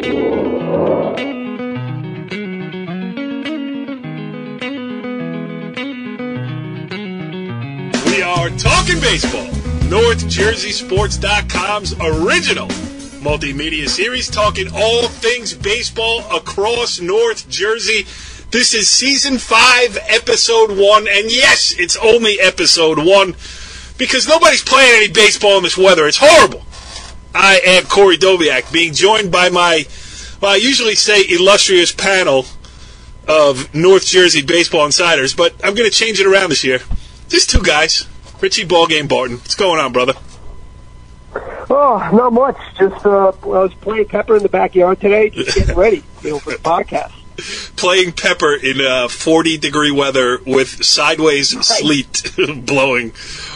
We are Talkin Baseball, NorthJerseySports.com's original multimedia series, talking all things baseball across North Jersey. This is Season 5, Episode 1, and yes, it's only Episode 1, because nobody's playing any baseball in this weather. It's horrible. I am Corey Doviak, being joined by my, well, I usually say illustrious panel of North Jersey baseball insiders, but I'm going to change it around this year. Just two guys, Richie Ballgame Barton. What's going on, brother? Oh, not much. Just I was playing pepper in the backyard today, just getting ready, for the podcast. Playing pepper in 40-degree weather with sideways sleet blowing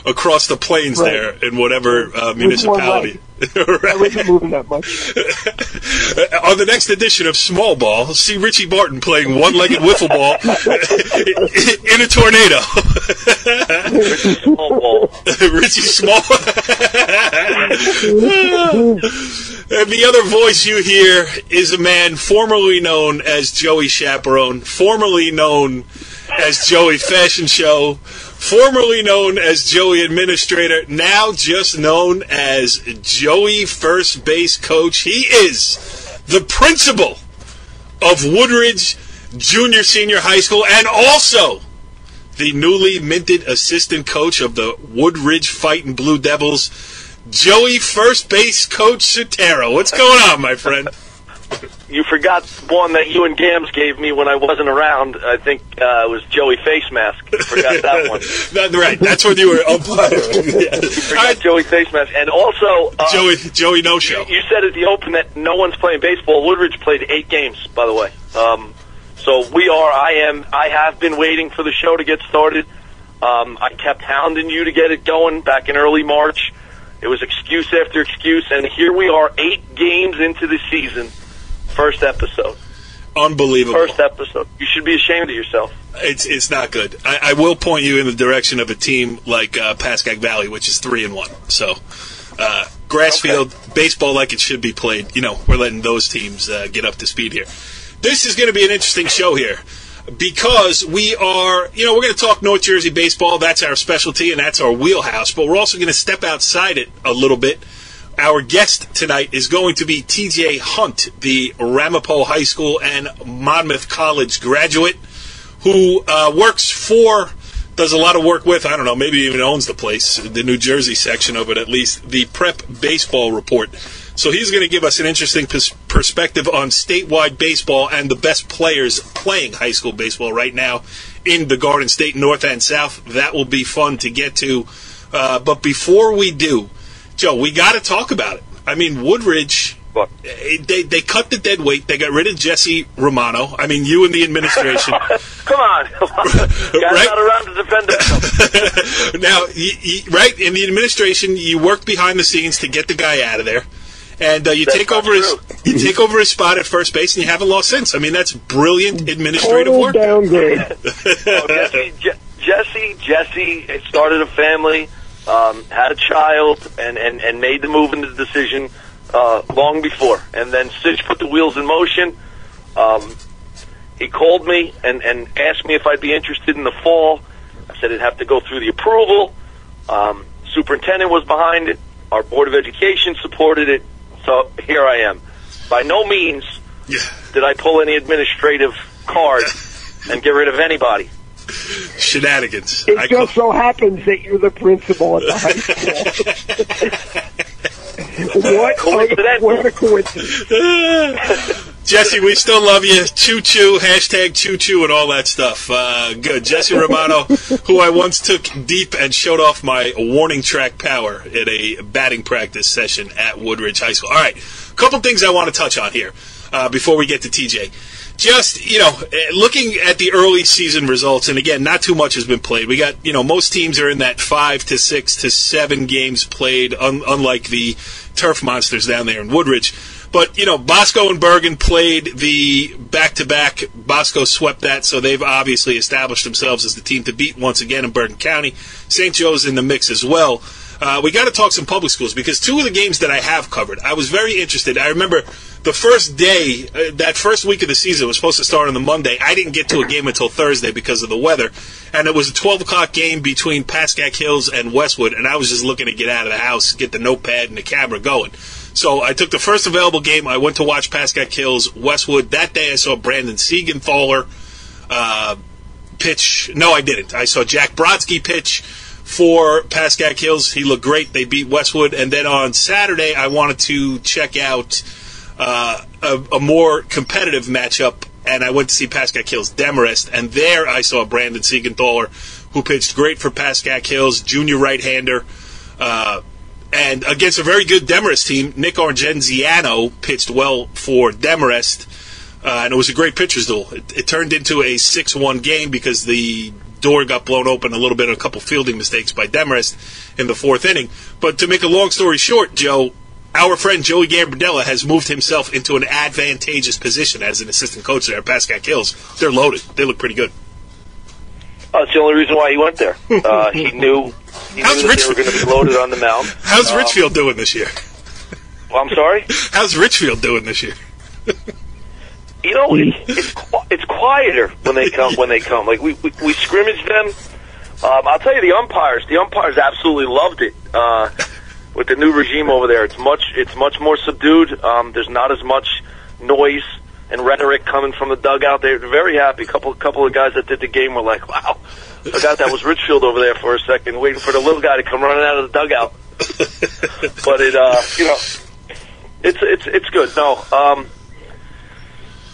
across the plains there in whatever municipality. Right. I wasn't moving that much. On the next edition of Small Ball, see Richie Barton playing one-legged wiffle ball in a tornado. Richie Small Ball. Richie Small. And the other voice you hear is a man formerly known as Joey Chaperone, formerly known as Joey Fashion Show, formerly known as Joey Administrator, now just known as Joey First Base Coach. He is the principal of Woodridge Junior Senior High School and also the newly minted assistant coach of the Woodridge Fighting Blue Devils, Joey First Base Coach Sutera. What's going on, my friend? You forgot one that you and Gams gave me when I wasn't around. I think it was Joey Face Mask. You forgot that one. Right, that's when you were umpiring. You forgot Joey Face Mask. And also... Joey No-Show. You said at the Open that no one's playing baseball. Woodridge played 8 games, by the way. So I have been waiting for the show to get started. I kept hounding you to get it going back in early March. It was excuse after excuse, and here we are 8 games into the season. First episode. Unbelievable. First episode. You should be ashamed of yourself. It's not good. I will point you in the direction of a team like Pascack Valley, which is 3-1. So, grass field, baseball like it should be played. We're letting those teams get up to speed here. This is going to be an interesting show here because we are, we're going to talk North Jersey baseball. That's our specialty and that's our wheelhouse. But we're also going to step outside it a little bit. Our guest tonight is going to be T.J. Hunt, the Ramapo High School and Monmouth College graduate who does a lot of work with, I don't know, maybe even owns the place, the New Jersey section of it at least, the Prep Baseball Report. So he's going to give us an interesting perspective on statewide baseball and the best players playing high school baseball right now in the Garden State, North and South. That will be fun to get to. But before we do, Joe, we got to talk about it. I mean, Woodridge, they cut the dead weight. They got rid of Jesse Romano. I mean, you and the administration. Come on. Guy's right? not around to defend himself. Now, right, in the administration, you worked behind the scenes to get the guy out of there. And you take over his spot at first base, and you haven't lost since. I mean, that's brilliant administrative work. Downgrade. Jesse started a family. Had a child and made the move and the decision long before. And then Stitch put the wheels in motion. He called me and asked me if I'd be interested in the fall. I said it'd have to go through the approval. Superintendent was behind it. Our Board of Education supported it. So here I am. By no means did I pull any administrative card and get rid of anybody. Shenanigans. It just so happens that you're the principal at the high school. What a coincidence. Jesse, we still love you. Choo-choo, hashtag choo-choo and all that stuff. Good. Jesse Romano, who I once took deep and showed off my warning track power at a batting practice session at Woodridge High School. All right, a couple things I want to touch on here before we get to TJ. Just, looking at the early season results, and again, not too much has been played. We got, most teams are in that 5 to 6 to 7 games played, unlike the turf monsters down there in Woodridge. But, Bosco and Bergen played the back-to-back. Bosco swept that, so they've obviously established themselves as the team to beat once again in Bergen County. St. Joe's in the mix as well. we got to talk some public schools because two of the games that I have covered, I was very interested. I remember the first day, that first week of the season was supposed to start on the Monday. I didn't get to a game until Thursday because of the weather, and it was a 12 o'clock game between Pascack Hills and Westwood, and I was just looking to get out of the house, get the notepad and the camera going. So I took the first available game. I went to watch Pascack Hills, Westwood. That day I saw Brandon Siegenthaler pitch. No, I didn't. I saw Jack Brodsky pitch for Pascack Hills. He looked great. They beat Westwood. And then on Saturday, I wanted to check out a more competitive matchup, and I went to see Pascack Hills Demarest. And there I saw Brandon Siegenthaler, who pitched great for Pascack Hills, junior right-hander. And against a very good Demarest team, Nick Argenziano pitched well for Demarest. And it was a great pitcher's duel. It turned into a 6-1 game because the door got blown open a little bit, a couple fielding mistakes by Demarest in the fourth inning. But to make a long story short, Joe, our friend Joey Gambardella has moved himself into an advantageous position as an assistant coach there at Pascack Hills. They're loaded. They look pretty good. That's the only reason why he went there. He knew that they were going to be loaded on the mound. How's Richfield doing this year? Well, I'm sorry? How's Richfield doing this year? You know, it's quieter when they come. Like we scrimmage them. I'll tell you, the umpires absolutely loved it. With the new regime over there, it's much more subdued. There's not as much noise and rhetoric coming from the dugout. They're very happy. Couple of guys that did the game were like, "Wow, I forgot that was Richfield over there for a second, waiting for the little guy to come running out of the dugout." But it's good. No.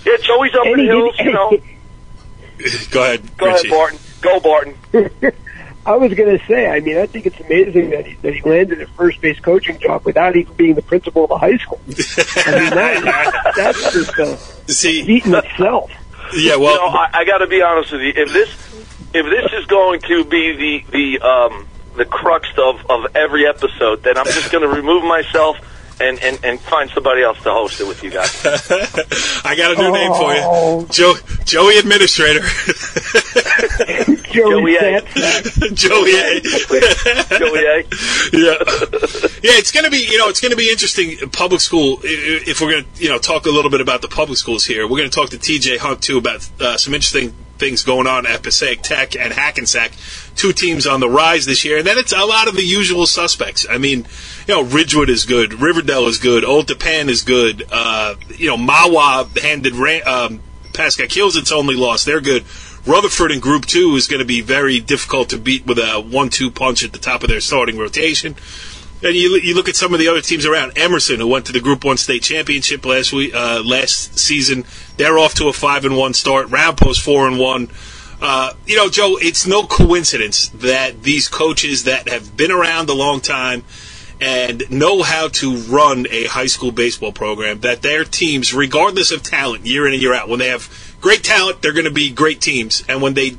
Yeah, Joey's up in the hills, you know. Go ahead, Barton. Go, Barton. I was going to say, I mean, I think it's amazing that he landed a first base coaching job without even being the principal of a high school. I mean, that's just a feat in itself. Yeah, well, you know, I got to be honest with you. If this is going to be the crux of every episode, then I'm just going to remove myself and find somebody else to host it with you guys. I got a new name for you. Joey Administrator. Joey A. Joey A. Joey A. Yeah, it's going to be interesting public school if we're going to, talk a little bit about the public schools here. We're going to talk to TJ Hunt too about some interesting things going on at Passaic Tech and Hackensack, two teams on the rise this year. And then it's a lot of the usual suspects. I mean, Ridgewood is good, Riverdale is good, Old Tappan is good. Mawa handed Pascack Hills its only loss. They're good. Rutherford in Group 2 is going to be very difficult to beat with a 1-2 punch at the top of their starting rotation. And you look at some of the other teams around. Emerson, who went to the Group 1 state championship last season, they're off to a 5-1 start. Round Post 4-1. Joe, it's no coincidence that these coaches that have been around a long time and know how to run a high school baseball program, that their teams, regardless of talent, year in and year out, when they have great talent, they're going to be great teams. And when they,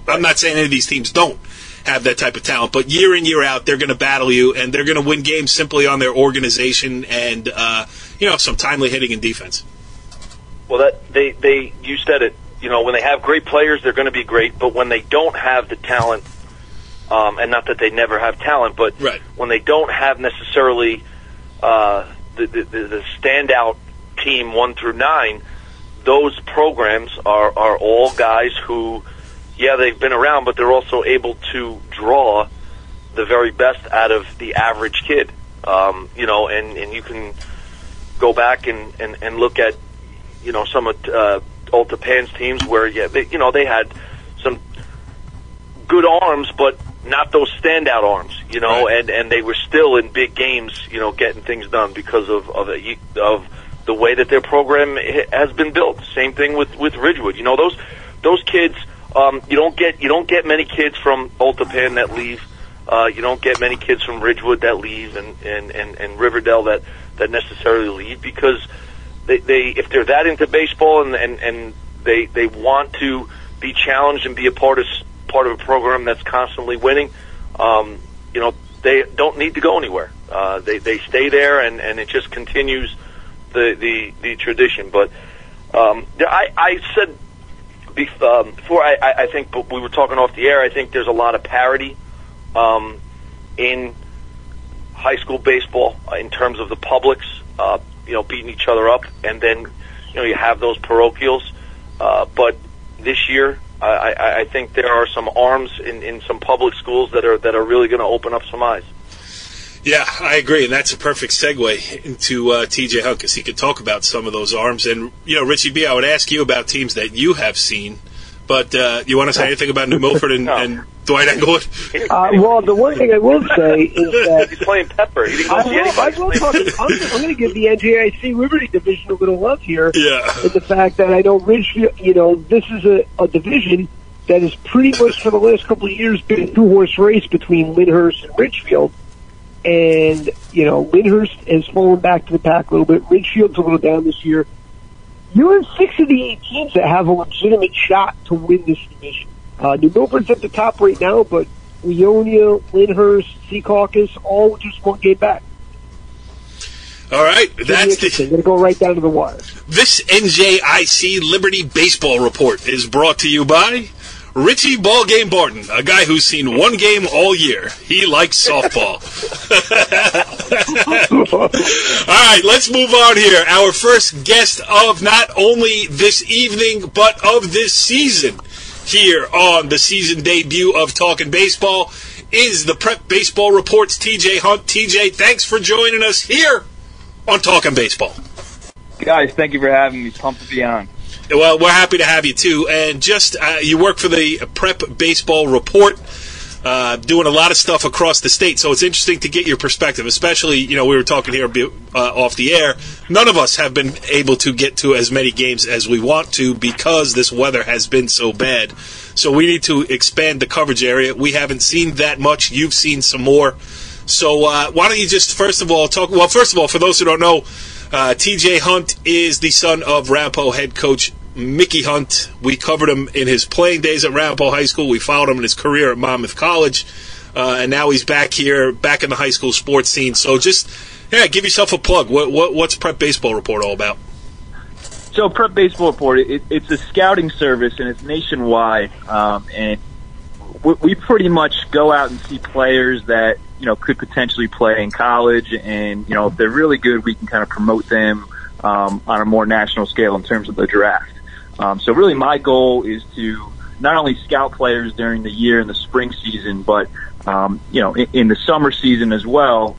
I'm not saying any of these teams don't have that type of talent, but year in, year out, they're going to battle you, and they're going to win games simply on their organization and, some timely hitting and defense. Well, you said it. When they have great players, they're going to be great, but when they don't have the talent, and not that they never have talent, but right. When they don't have necessarily the standout team 1 through 9, those programs are all guys who, they've been around, but they're also able to draw the very best out of the average kid. And you can go back and look at, some of Old Tappan's teams where, they had some good arms, but not those standout arms, right. and they were still in big games, getting things done because of the way that their program has been built. Same thing with Ridgewood. Those kids, you don't get many kids from Old Tappan that leave. You don't get many kids from Ridgewood that leave and Riverdale that necessarily leave because they if they're that into baseball and they want to be challenged and be a part of a program that's constantly winning, they don't need to go anywhere. They stay there and it just continues the tradition. But I said before, I think we were talking off the air, I think there's a lot of parity in high school baseball in terms of the publics, beating each other up, and then you have those parochials. But this year, I think there are some arms in some public schools that are really going to open up some eyes. Yeah, I agree, and that's a perfect segue into T.J. Hunt, because he could talk about some of those arms. And, Richie B., I would ask you about teams that you have seen, but you want to say anything about New Milford and Dwight Englewood? Well, the one thing I will say is that... He's playing Pepper. He didn't go see anybody. I'm going to give the NJIC Liberty division a little love here. Yeah. In the fact that I know Ridgefield, this is a division that has pretty much for the last couple of years been a two-horse race between Lyndhurst and Ridgefield. And, Lyndhurst has fallen back to the pack a little bit. Ridgefield's a little down this year. You have 6 of the 8 teams that have a legitimate shot to win this division. New Milford's at the top right now, but Leonia, Lyndhurst, Secaucus, all just one game back. All right, that's going to go right down to the wire. This NJIC Liberty Baseball Report is brought to you by Richie Ballgame Barton, a guy who's seen one game all year. He likes softball. All right, let's move on here. Our first guest of not only this evening, but of this season here on the season debut of Talkin Baseball is the Prep Baseball Report's TJ Hunt. TJ, thanks for joining us here on Talkin Baseball. Guys, thank you for having me. Pumped to be on. Well, we're happy to have you, too. And just, you work for the Prep Baseball Report, doing a lot of stuff across the state. So it's interesting to get your perspective, especially, we were talking here off the air. None of us have been able to get to as many games as we want to because this weather has been so bad. So we need to expand the coverage area. We haven't seen that much. You've seen some more. So why don't you just, first of all, for those who don't know, TJ Hunt is the son of Ramapo head coach Mickey Hunt. We covered him in his playing days at Ramapo High School. We followed him in his career at Monmouth College. And now he's back here, back in the high school sports scene. So just, give yourself a plug. What's Prep Baseball Report all about? So Prep Baseball Report, it's a scouting service, and it's nationwide. And we pretty much go out and see players that, could potentially play in college. And, if they're really good, we can kind of promote them on a more national scale in terms of the draft. So really my goal is to not only scout players during the year and the spring season, but, in the summer season as well,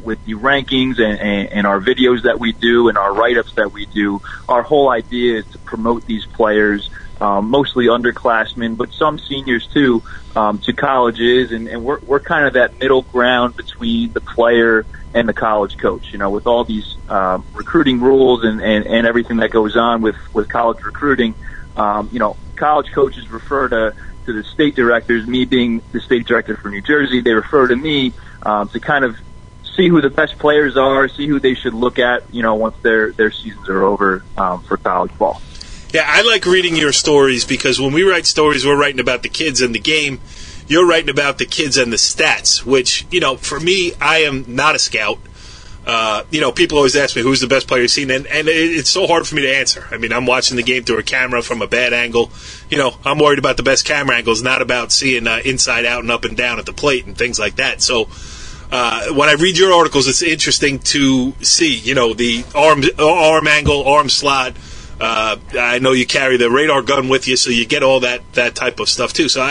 with the rankings and our videos that we do and our write-ups that we do, our whole idea is to promote these players, mostly underclassmen, but some seniors too, to colleges. And we're kind of that middle ground between the player and the college coach, with all these recruiting rules and everything that goes on with college recruiting. College coaches refer to the state directors, me being the state director for New Jersey, they refer to me to kind of see who the best players are, see who they should look at, once their seasons are over for college ball. Yeah, I like reading your stories because when we write stories, we're writing about the kids and the game. You're writing about the kids and the stats, which, for me, I am not a scout. People always ask me who's the best player you've seen, and it's so hard for me to answer. I mean, I'm watching the game through a camera from a bad angle. I'm worried about the best camera angles, not about seeing inside out and up and down at the plate and things like that. So when I read your articles, it's interesting to see, the arm angle, arm slot. I know you carry the radar gun with you, so you get all that type of stuff too. So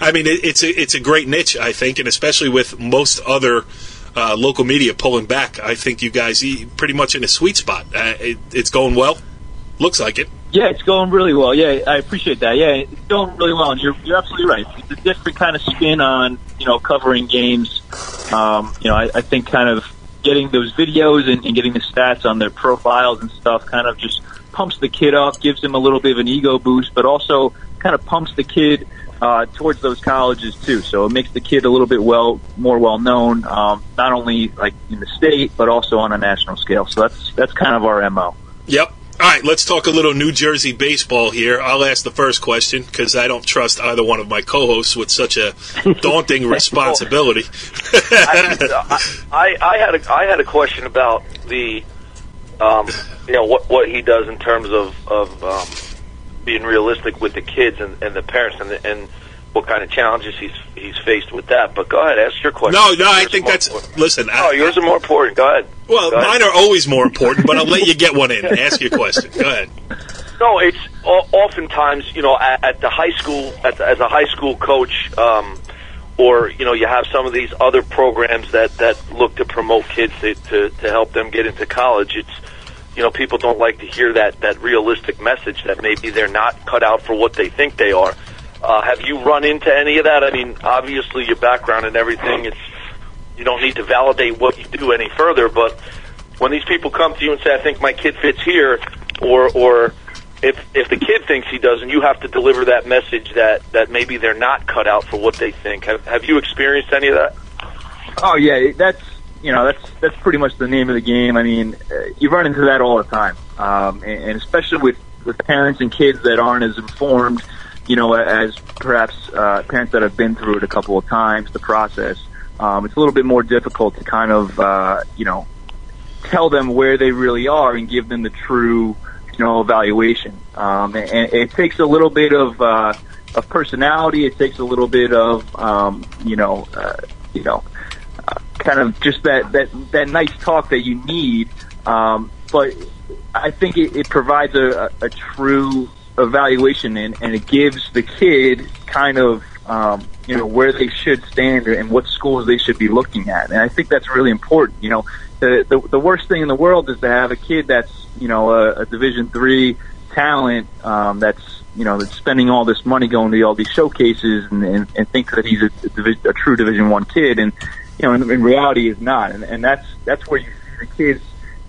I mean, it's a great niche, I think, and especially with most other local media pulling back, I think you guys pretty much in a sweet spot. It's going well. Looks like it. Yeah, it's going really well. Yeah, I appreciate that. Yeah, it's going really well, and you're absolutely right. It's a different kind of spin on covering games. I think kind of getting those videos and getting the stats on their profiles and stuff kind of just pumps the kid up, gives him a little bit of an ego boost, but also kind of pumps the kid towards those colleges too. So it makes the kid a little bit more well known, not only like in the state but also on a national scale. So that's kind of our MO. Yep. All right, let's talk a little New Jersey baseball here. I'll ask the first question because I don't trust either one of my co-hosts with such a daunting responsibility. I had a question about the what he does in terms of being realistic with the kids and the parents and what kind of challenges he's faced with that. But go ahead, ask your question. No, I think that's important. Listen. Yours are more important. Go ahead. Well, mine are always more important, but I'll let you get one in. Ask your question. Go ahead. No, it's oftentimes, at the high school, as a high school coach, or you have some of these other programs that look to promote kids to help them get into college. It's people don't like to hear that realistic message that maybe they're not cut out for what they think they are. Have you run into any of that? I mean, obviously your background and everything, you don't need to validate what you do any further, but when these people come to you and say, I think my kid fits here, or if the kid thinks he doesn't, you have to deliver that message that maybe they're not cut out for what they think. Have you experienced any of that? Oh yeah, that's pretty much the name of the game. I mean, you run into that all the time, and especially with parents and kids that aren't as informed, as perhaps parents that have been through it a couple of times, the process. It's a little bit more difficult to kind of tell them where they really are and give them the true evaluation. And it takes a little bit of personality. It takes a little bit of kind of just that nice talk that you need. But I think it provides a true evaluation, and it gives the kid kind of where they should stand and what schools they should be looking at. And I think that's really important. The worst thing in the world is to have a kid that's a Division III talent that's spending all this money going to all these showcases and think that he's a true Division I kid, and in reality is not. And that's where you see the kids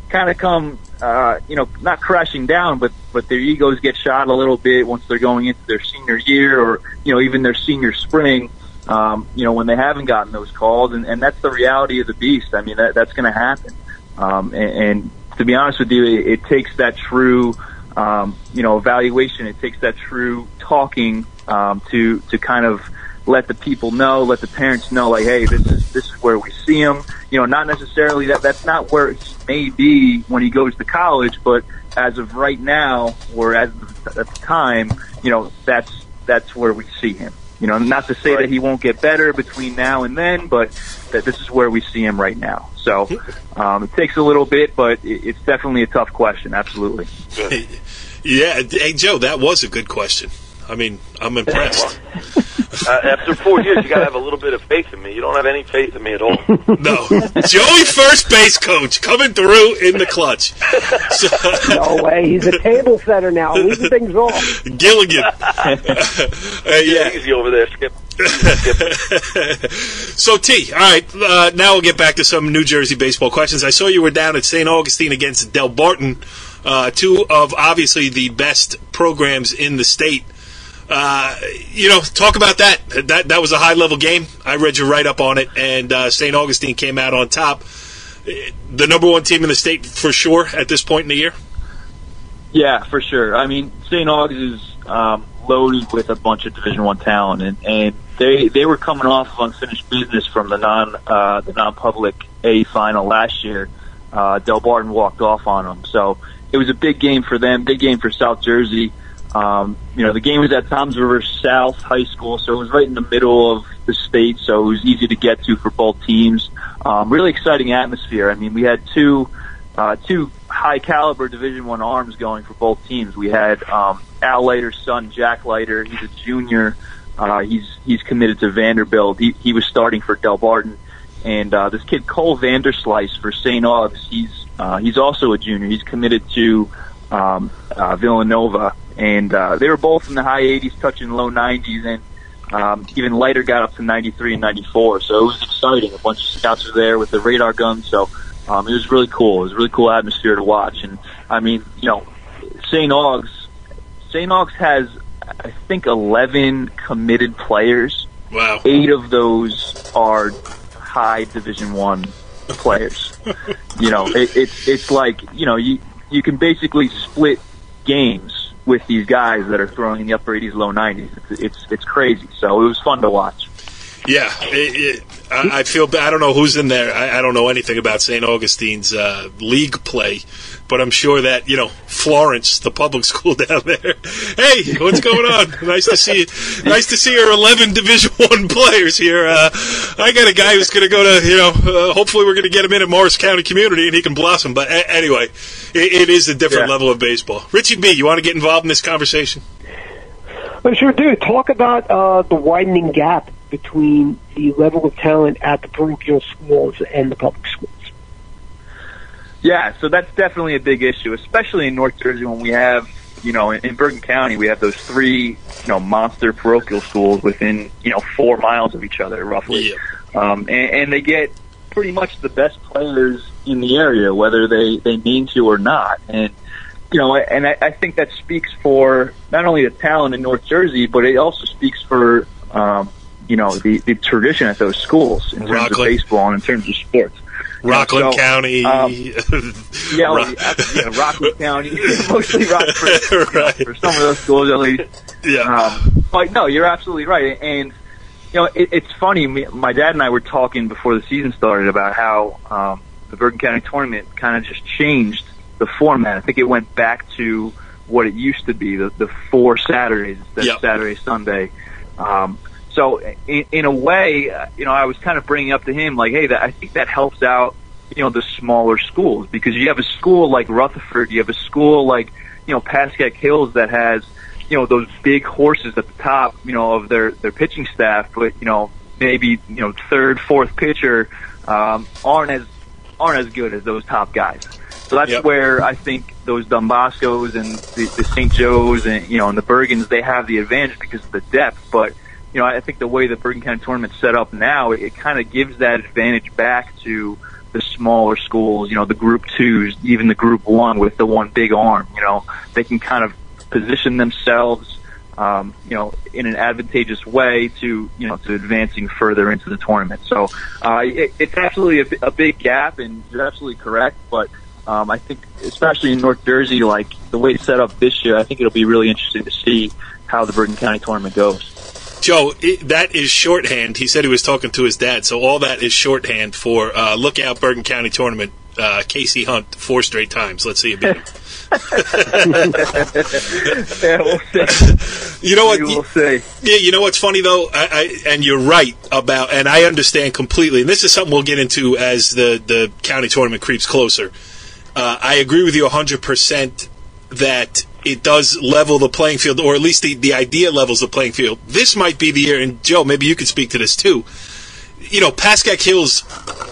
kind of come not crashing down, but their egos get shot a little bit once they're going into their senior year, or even their senior spring. When they haven't gotten those calls, and that's the reality of the beast. I mean, that's going to happen. And to be honest with you, it takes that true, evaluation. It takes that true talking to kind of let the people know, let the parents know, like, hey, this is where we see him. Not necessarily that's not where he may be when he goes to college, but as of right now, or at the time, that's where we see him. Not to say that he won't get better between now and then, but that this is where we see him right now. So it takes a little bit, but it's definitely a tough question. Absolutely. Yeah. Hey, Joe, that was a good question. I mean, I'm impressed. After 4 years, you got to have a little bit of faith in me. You don't have any faith in me at all. No. Joey, first base coach, coming through in the clutch. No way. He's a table setter now, leaving things off. Gilligan. Yeah, easy over there, Skip. So, T, all right, now we'll get back to some New Jersey baseball questions. I saw you were down at St. Augustine against Del Barton, two of obviously the best programs in the state. Talk about that. That was a high-level game. I read your write-up on it, and St. Augustine came out on top. The number one team in the state for sure at this point in the year? Yeah, for sure. I mean, St. Augustine is loaded with a bunch of Division I talent, and they were coming off of unfinished business from the non-public A final last year. Del Barton walked off on them, so it was a big game for them, big game for South Jersey. The game was at Toms River South High School, so it was right in the middle of the state, so it was easy to get to for both teams. Really exciting atmosphere. I mean, we had two high-caliber Division I arms going for both teams. We had Al Leiter's son, Jack Leiter. He's a junior. He's committed to Vanderbilt. He was starting for Del Barton. And this kid, Cole Vanderslice, for St. Aug's, he's also a junior. He's committed to Villanova. And they were both in the high 80s, touching low 90s, and even Leiter got up to 93 and 94. So it was exciting. A bunch of scouts were there with the radar guns. So it was really cool. It was a really cool atmosphere to watch. And, I mean, St. Aug's has, I think, 11 committed players. Wow. 8 of those are high Division I players. It's like, you can basically split games with these guys that are throwing in the upper 80s, low 90s. It's crazy. So it was fun to watch. Yeah, I feel bad. I don't know who's in there. I don't know anything about St. Augustine's league play, but I'm sure that, Florence, the public school down there. Hey, what's going on? Nice to see you. Nice to see our 11 Division I players here. I got a guy who's going to go to, hopefully we're going to get him in at Morris County Community and he can blossom. But anyway, it is a different level of baseball. Richie B., you want to get involved in this conversation? I sure do. Talk about the widening gap between the level of talent at the parochial schools and the public schools. Yeah, so that's definitely a big issue, especially in North Jersey when we have, in Bergen County, we have those 3, monster parochial schools within, 4 miles of each other, roughly. Yeah. And they get pretty much the best players in the area, whether they mean to or not. And, and I think that speaks for not only the talent in North Jersey, but it also speaks for, the tradition at those schools in terms of baseball and in terms of sports. Rockland County. Rockland County. Mostly Rockford. Right. For some of those schools, at least. Yeah. But no, you're absolutely right. And, it's funny. My dad and I were talking before the season started about how the Bergen County tournament kind of just changed the format. I think it went back to what it used to be, the 4 Saturdays instead of Saturday, Sunday. So in a way, I was kind of bringing up to him, like, hey, I think that helps out, the smaller schools, because you have a school like Rutherford, you have a school like, Pascack Hills that has, those big horses at the top, of their pitching staff, but, maybe, third, fourth pitcher, aren't as good as those top guys. So that's where I think those Don Boscos and the St. Joe's and, and the Bergens, they have the advantage because of the depth, but I think the way the Bergen County tournament's set up now, it kind of gives that advantage back to the smaller schools, the Group 2s, even the Group 1 with the one big arm. They can kind of position themselves, in an advantageous way to advancing further into the tournament. So it's absolutely a big gap, and you're absolutely correct. But I think, especially in North Jersey, like the way it's set up this year, I think it'll be really interesting to see how the Bergen County tournament goes. Joe, that is shorthand. He said he was talking to his dad, so all that is shorthand for look out Bergen County tournament, Casey Hunt 4 straight times. Let's see you beat him. Yeah, we'll see. You know what? We'll see. Yeah, you know what's funny though, and you're right about, and I understand completely. And this is something we'll get into as the county tournament creeps closer. I agree with you 100% that it does level the playing field, or at least the idea levels the playing field. This might be the year, and Joe, maybe you could speak to this too. Pascack Hills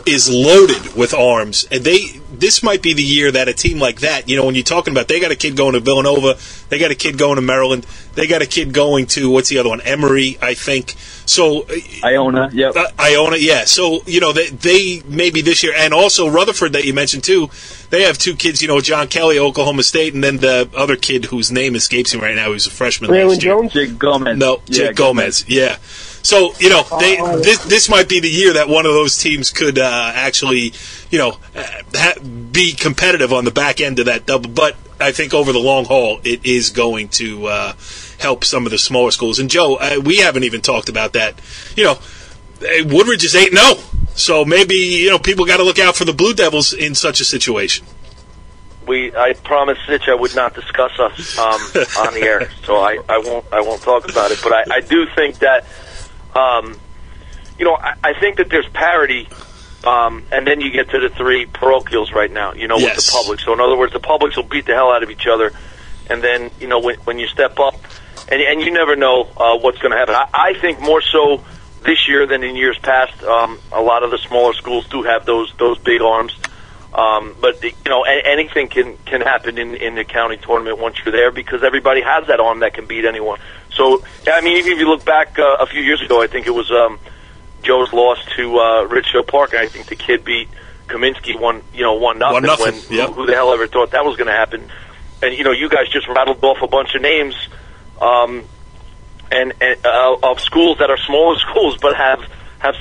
is loaded with arms, and this might be the year that a team like that, when you're talking about, they got a kid going to Villanova, they got a kid going to Maryland, they got a kid going to, what's the other one, Emory, I think. So Iona, yep. Iona, yeah. So, they maybe this year, and also Rutherford that you mentioned too, they have 2 kids, John Kelly, Oklahoma State, and then the other kid whose name escapes me right now, who's a freshman last year. Jake Gomez. No, Jake Gomez, yeah. So, this might be the year that one of those teams could actually, be competitive on the back end of that double. But I think over the long haul, it is going to help some of the smaller schools. And, Joe, we haven't even talked about that. Woodridge is 8-0. So maybe, people got to look out for the Blue Devils in such a situation. I promised Sitch I would not discuss us on the air, so I won't talk about it. But I do think that, I think that there's parity, and then you get to the 3 parochials right now, with the public. So in other words, the publics will beat the hell out of each other, and then, when you step up, and you never know what's going to happen. I think more so this year than in years past. A lot of the smaller schools do have those big arms. But anything can happen in the county tournament once you're there, because everybody has that arm that can beat anyone. So, I mean, even if you look back a few years ago, I think it was Joe's loss to Richfield Park, and I think the kid beat Kaminsky 1-0. Who the hell ever thought that was going to happen? And you guys just rattled off a bunch of names, and of schools that are smaller schools, but have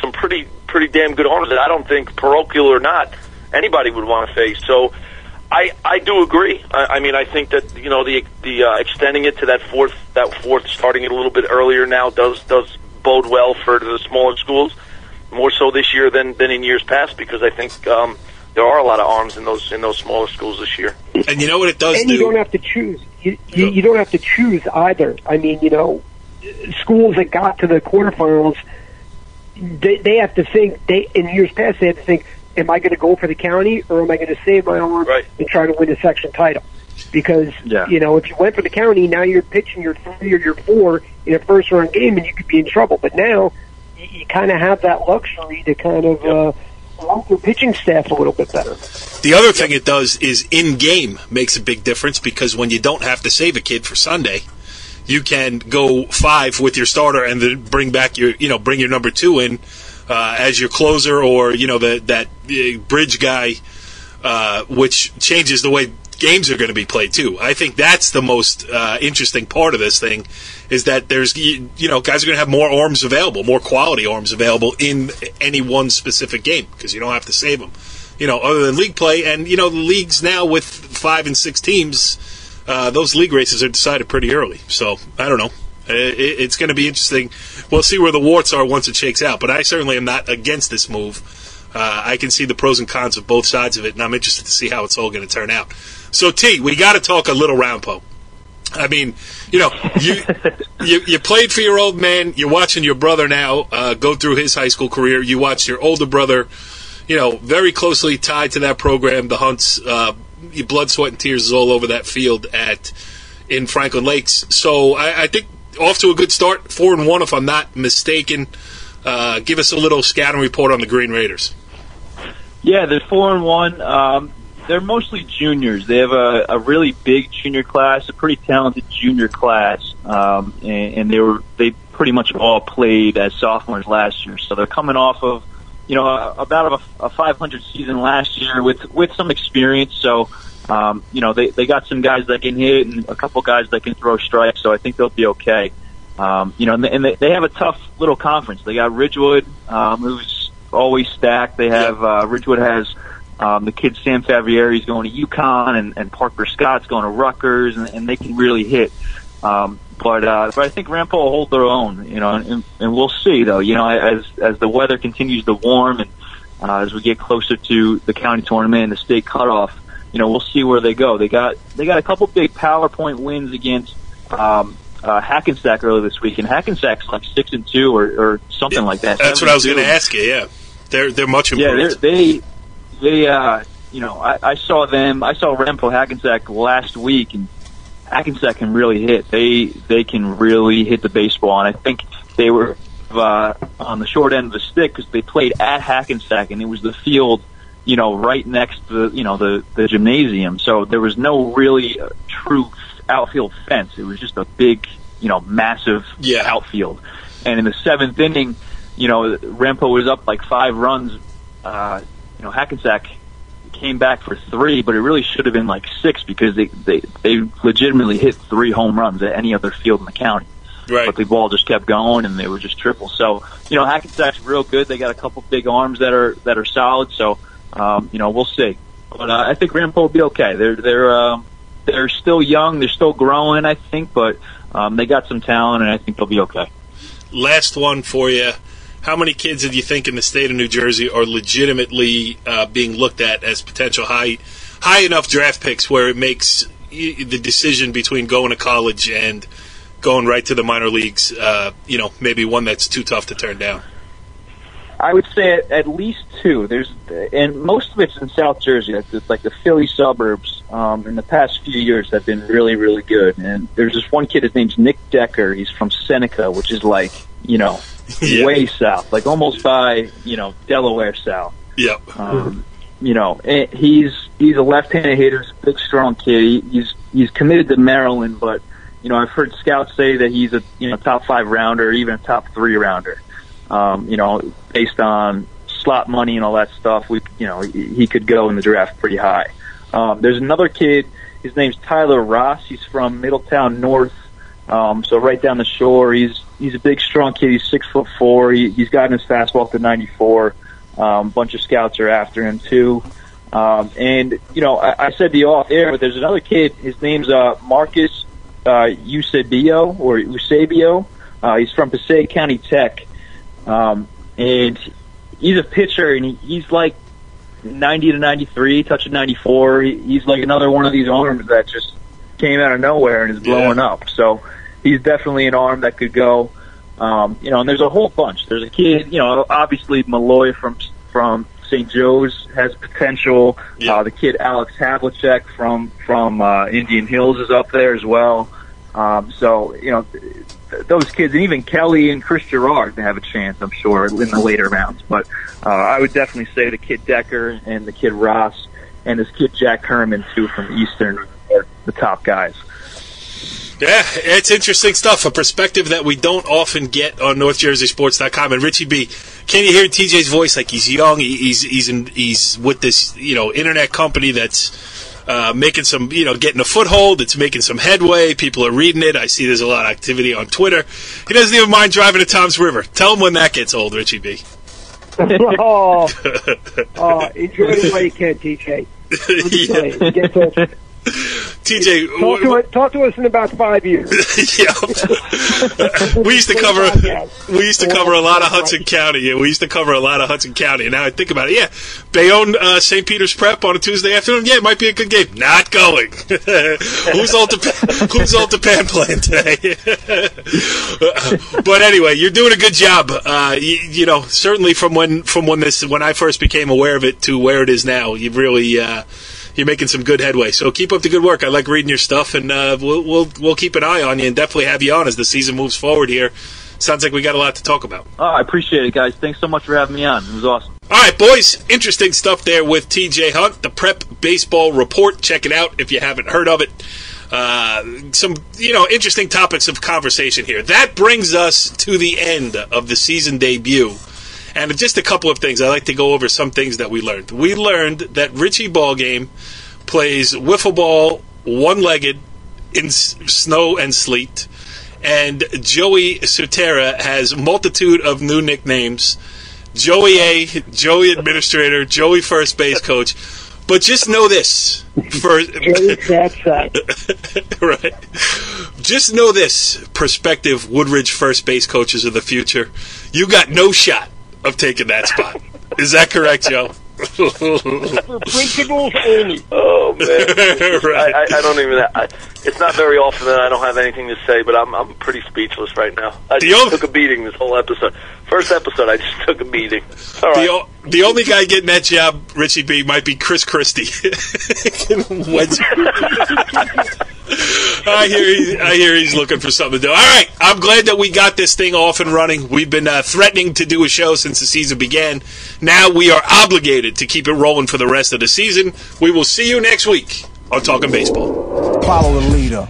some pretty damn good arms that I don't think, parochial or not, anybody would want to face. So I do agree. I mean, I think that the extending it to that fourth, starting it a little bit earlier now does bode well for the smaller schools. more so this year than in years past, because I think there are a lot of arms in those smaller schools this year. And you know what it does and do? You don't have to choose. You don't have to choose either. I mean, schools that got to the quarterfinals, they have to think. In years past, they had to think: am I going to go for the county, or am I going to save my arm and try to win a section title? Because if you went for the county, now you're pitching your 3 or your 4 in a first-round game, and you could be in trouble. But now you kind of have that luxury to kind of help your pitching staff a little bit better. The other thing it does is in-game makes a big difference, because when you don't have to save a kid for Sunday, you can go 5 with your starter and then bring your number 2 in as your closer, or that bridge guy, which changes the way games are going to be played too. I think that's the most interesting part of this thing, is that there's guys are going to have more arms available, more quality arms available in any one specific game, because you don't have to save them. Other than league play, and the leagues now with 5 and 6 teams, those league races are decided pretty early. So I don't know. It's going to be interesting. We'll see where the warts are once it shakes out. But I certainly am not against this move. I can see the pros and cons of both sides of it, and I'm interested to see how it's all going to turn out. So, T, we got to talk a little Rampo. I mean, you played for your old man. You're watching your brother now go through his high school career. You watched your older brother, very closely tied to that program, the Hunts. Your blood, sweat, and tears is all over that field in Franklin Lakes. So I think off to a good start, 4-1 if I'm not mistaken. Give us a little scouting report on the Green Raiders. Yeah, they're 4-1. They're mostly juniors. They have a really big junior class, a pretty talented junior class, and they pretty much all played as sophomores last year. So they're coming off of about a 500 season last year with some experience. So they got some guys that can hit and a couple guys that can throw strikes. So I think they'll be okay. And they have a tough little conference. They got Ridgewood, who's always stacked. They have Ridgewood has the kid Sam Favieri's going to UConn, and Parker Scott's going to Rutgers, and they can really hit. But I think Rampo will hold their own, and we'll see though. As the weather continues to warm, and as we get closer to the county tournament and the state cutoff, we'll see where they go. They got a couple big PowerPoint wins against Hackensack earlier this week, and Hackensack's like 6-2 or something like that. That's what I was going to ask you. Yeah, they're much improved. Yeah, I saw them. I saw Rampo Hackensack last week, and Hackensack can really hit. They can really hit the baseball, and I think they were on the short end of the stick because they played at Hackensack, and it was the field, right next to the gymnasium. So there was no really true outfield fence. It was just a big, massive outfield. And in the 7th inning, Rampo was up like 5 runs. Hackensack came back for 3, but it really should have been like 6 because they legitimately hit 3 home runs at any other field in the county. Right. But the ball just kept going, and they were just triples. So, Hackensack's real good. They got a couple big arms that are solid. So, we'll see. But I think Rampo will be okay. They're still young. They're still growing, I think, but they got some talent, and I think they'll be okay. Last one for you. How many kids do you think in the state of New Jersey are legitimately being looked at as potential high enough draft picks where it makes the decision between going to college and going right to the minor leagues, maybe one that's too tough to turn down? I would say at least 2. And most of it's in South Jersey. It's like the Philly suburbs. In the past few years have been really, really good. And there's this one kid. His name's Nick Decker. He's from Seneca, which is like way south, like almost by Delaware south. Yep. He's a left-handed hitter, big, strong kid. He's committed to Maryland, but I've heard scouts say that he's a top 5 rounder, or even a top 3 rounder. Based on slot money and all that stuff, he could go in the draft pretty high. There's another kid. His name's Tyler Ross. He's from Middletown North, so right down the shore. He's a big, strong kid. He's 6'4". He's gotten his fastball to 94. Bunch of scouts are after him too. And I said to you off air, but there's another kid. His name's Marcus Eusebio. He's from Passaic County Tech. And he's a pitcher, and he's like 90 to 93, touching 94. He's like another one of these arms that just came out of nowhere and is blowing up. So he's definitely an arm that could go. And there's a whole bunch. There's a kid, obviously Malloy from St. Joe's has potential. The kid Alex Havlicek from Indian Hills is up there as well. Those kids, and even Kelly and Chris Gerard, have a chance, I'm sure, in the later rounds. But I would definitely say the kid Decker and the kid Ross and this kid Jack Herman, too, from Eastern, are the top guys. Yeah, it's interesting stuff, a perspective that we don't often get on NorthJerseySports.com. And Richie B, can you hear TJ's voice? Like, he's young, he's with this, internet company that's making some, getting a foothold. It's making some headway. People are reading it. I see there's a lot of activity on Twitter. He doesn't even mind driving to Tom's River. Tell him when that gets old, Richie B. Enjoy it while you can, TJ. Get old. TJ, talk to us in about 5 years. We used to cover a lot of Hudson County. Yeah, we used to cover a lot of Hudson County. And now I think about it, Bayonne, St. Peter's Prep on a Tuesday afternoon. Yeah, it might be a good game. Not going. Who's all to Pan playing today? But anyway, you're doing a good job. Certainly from when I first became aware of it to where it is now, you've really. You're making some good headway. So keep up the good work. I like reading your stuff, and we'll keep an eye on you and definitely have you on as the season moves forward here. Sounds like we got a lot to talk about. Oh, I appreciate it, guys. Thanks so much for having me on. It was awesome. All right, boys. Interesting stuff there with TJ Hunt, the Prep Baseball Report. Check it out if you haven't heard of it. Some interesting topics of conversation here. That brings us to the end of the season debut. And just a couple of things. I like to go over some things that we learned. We learned that Richie Ballgame plays wiffle ball one-legged in snow and sleet. And Joey Sutera has a multitude of new nicknames. Joey A, Joey Administrator, Joey First Base Coach. But just know this. Right. Just know this, prospective Woodridge First Base coaches of the future. You got no shot of taking that spot. Is that correct, Joe? For principals only. Oh, man. Right. I don't even... it's not very often that I don't have anything to say, but I'm pretty speechless right now. I just took a beating this whole episode. First episode, I just took a beating. All right. The only guy getting that job, Richie B, might be Chris Christie. I hear he's looking for something to do. All right, I'm glad that we got this thing off and running. We've been threatening to do a show since the season began. Now we are obligated to keep it rolling for the rest of the season. We will see you next week on Talkin Baseball. Follow the leader.